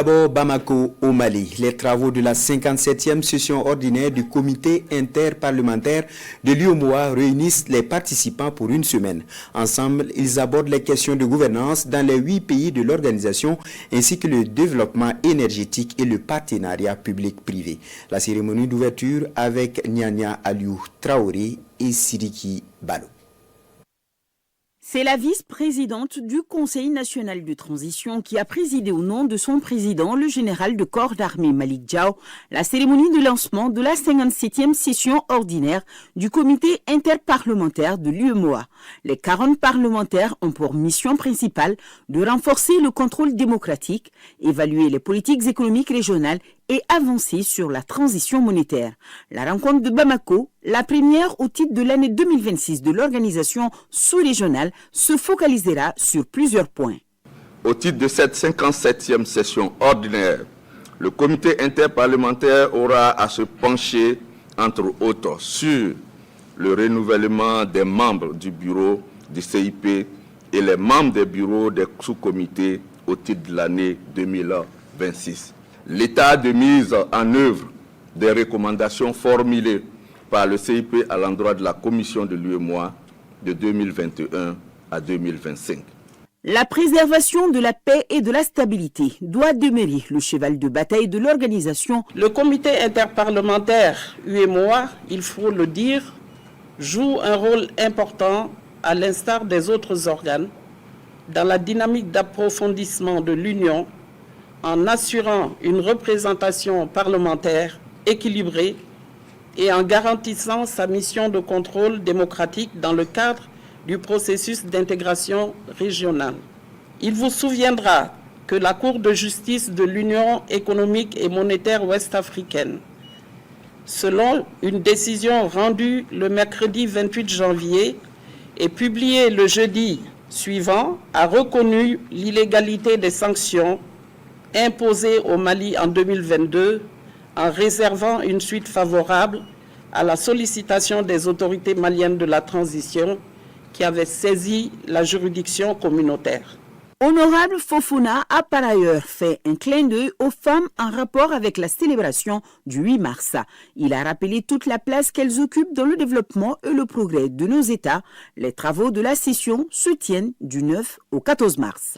D'abord, Bamako au Mali. Les travaux de la 57e session ordinaire du comité interparlementaire de l'UEMOA réunissent les participants pour une semaine. Ensemble, ils abordent les questions de gouvernance dans les 8 pays de l'organisation ainsi que le développement énergétique et le partenariat public-privé. La cérémonie d'ouverture avec Nyanya Aliou Traoré et Sidiki Balo. C'est la vice-présidente du Conseil national de transition qui a présidé au nom de son président, le général de corps d'armée Malick Diaw, la cérémonie de lancement de la 57e session ordinaire du comité interparlementaire de l'UEMOA. Les 40 parlementaires ont pour mission principale de renforcer le contrôle démocratique, évaluer les politiques économiques régionales et avancer sur la transition monétaire. La rencontre de Bamako, la première au titre de l'année 2026 de l'organisation sous-régionale, se focalisera sur plusieurs points. Au titre de cette 57e session ordinaire, le comité interparlementaire aura à se pencher, entre autres, sur le renouvellement des membres du bureau du CIP et les membres des bureaux des sous-comités au titre de l'année 2026. L'état de mise en œuvre des recommandations formulées par le CIP à l'endroit de la commission de l'UEMOA de 2021 à 2025. La préservation de la paix et de la stabilité doit demeurer le cheval de bataille de l'organisation. Le comité interparlementaire UEMOA, il faut le dire, joue un rôle important à l'instar des autres organes dans la dynamique d'approfondissement de l'Union en assurant une représentation parlementaire équilibrée et en garantissant sa mission de contrôle démocratique dans le cadre du processus d'intégration régionale. Il vous souviendra que la Cour de justice de l'Union économique et monétaire ouest-africaine, selon une décision rendue le mercredi 28 janvier et publiée le jeudi suivant, a reconnu l'illégalité des sanctions imposées au Mali en 2022 en réservant une suite favorable à la sollicitation des autorités maliennes de la transition qui avaient saisi la juridiction communautaire. Honorable Fofana a par ailleurs fait un clin d'œil aux femmes en rapport avec la célébration du 8 mars. Il a rappelé toute la place qu'elles occupent dans le développement et le progrès de nos États. Les travaux de la session se tiennent du 9 au 14 mars.